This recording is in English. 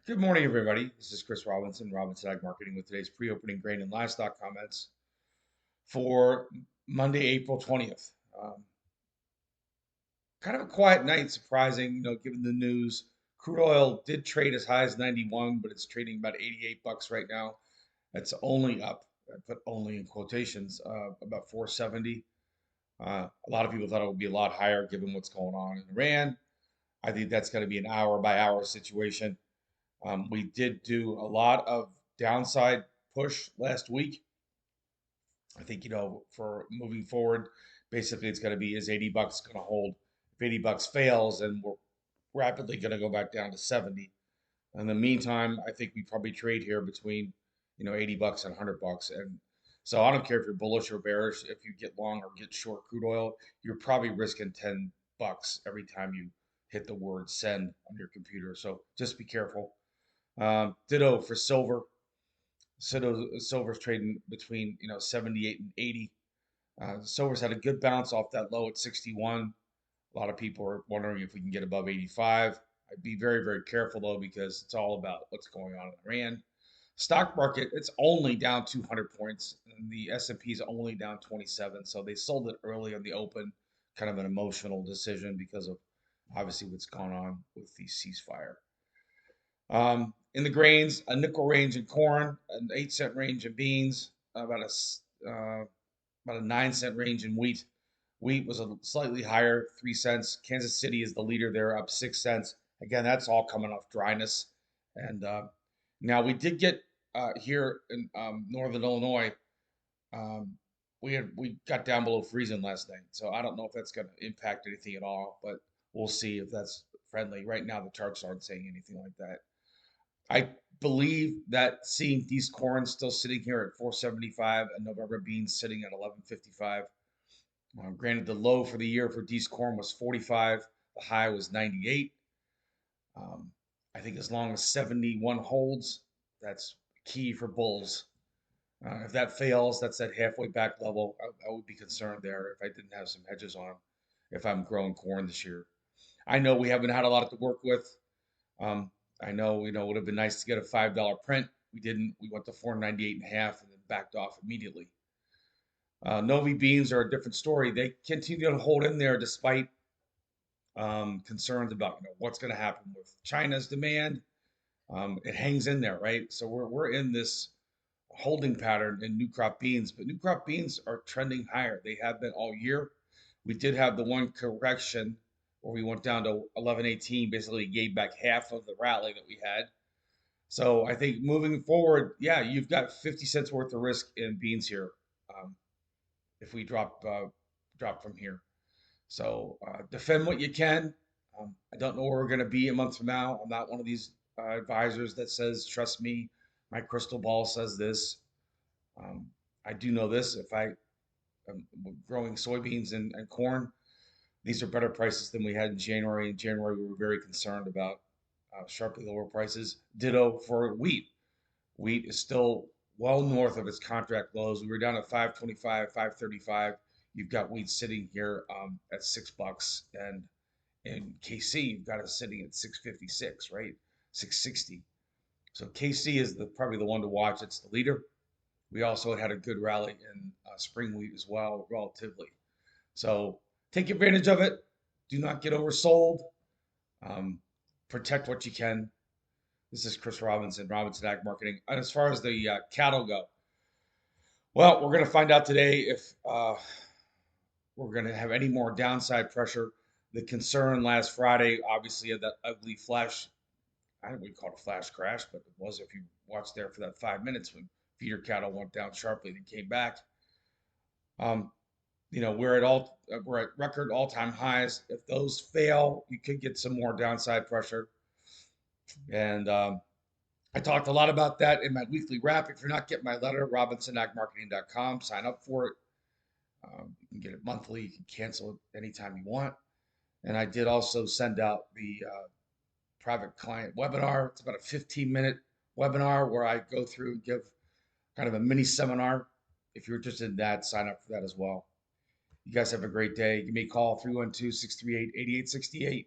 Good morning, everybody. This is Chris Robinson, Robinson Ag Marketing, with today's pre-opening grain and livestock comments for Monday, April 20th. Kind of a quiet night, surprising, given the news. Crude oil did trade as high as 91, but it's trading about 88 bucks right now. That's only up. I put only in quotations, about 470. A lot of people thought it would be a lot higher given what's going on in Iran. I think that's going to be an hour by hour situation. We did do a lot of downside push last week. I think, for moving forward, basically it's going to be, is 80 bucks going to hold? If 80 bucks fails, then we're rapidly going to go back down to 70. In the meantime, I think we probably trade here between, 80 bucks and 100 bucks. And so I don't care if you're bullish or bearish. If you get long or get short crude oil, you're probably risking 10 bucks every time you hit the word send on your computer. So just be careful. Ditto for silver. Silver's trading between 78 and 80. Silver's had a good bounce off that low at 61. A lot of people are wondering if we can get above 85. I'd be very, very careful though, because it's all about what's going on in Iran. Stock market, it's only down 200 points, and the S&P is only down 27. So they sold it early on the open, kind of an emotional decision because of obviously what's gone on with the ceasefire. In the grains, a nickel range in corn, an 8 cent range in beans, about a 9 cent range in wheat. Wheat was a slightly higher, 3 cents. Kansas City is the leader there, up 6 cents. Again, that's all coming off dryness. And now we did get here in northern Illinois. Um, we got down below freezing last night, so I don't know if that's going to impact anything at all. But we'll see if that's friendly. Right now, the charts aren't saying anything like that. I believe that seeing these corn still sitting here at 475 and November beans sitting at 1155. Granted, the low for the year for D's corn was 45, the high was 98. Um, I think as long as 71 holds, that's key for bulls. If that fails, that's that halfway back level. I would be concerned there if I didn't have some hedges on if I'm growing corn this year. I know we haven't had a lot to work with. Um, I know, it would have been nice to get a $5 print. We didn't. We went to 498 and a half and then backed off immediately. Novi beans are a different story. They continue to hold in there despite concerns about what's going to happen with China's demand. It hangs in there, right? So we're in this holding pattern in new crop beans, but new crop beans are trending higher. They have been all year. We did have the one correction where we went down to 11.18, basically gave back half of the rally that we had. So I think moving forward, yeah, you've got 50 cents worth of risk in beans here, um, if we drop from here. So defend what you can. I don't know where we're going to be a month from now. I'm not one of these advisors that says, trust me, my crystal ball says this. Um, I do know this. If I am growing soybeans and corn, these are better prices than we had in January. In January, we were very concerned about sharply lower prices. Ditto for wheat. Wheat is still well north of its contract lows. We were down at 525, 535. You've got wheat sitting here at $6, and in KC, you've got it sitting at 656, right? 660. So KC is probably the one to watch. It's the leader. We also had a good rally in spring wheat as well, relatively. So take advantage of it. Do not get oversold. Um, Protect what you can. This is Chris Robinson, Robinson Ag Marketing. And as far as the cattle go, well, we're going to find out today if we're going to have any more downside pressure. The concern last Friday, obviously, of that ugly flash, I wouldn't call it a flash crash, but it was if you watched there for that 5 minutes when feeder cattle went down sharply and came back. Um, we're at record all-time highs. If those fail, you could get some more downside pressure. And I talked a lot about that in my weekly wrap. If you're not getting my letter, robinsonagmarketing.com, sign up for it. You can get it monthly. You can cancel it anytime you want. And I did also send out the private client webinar. It's about a 15-minute webinar where I go through and give kind of a mini seminar. If you're interested in that, sign up for that as well. You guys have a great day. Give me a call, 312-638-8868.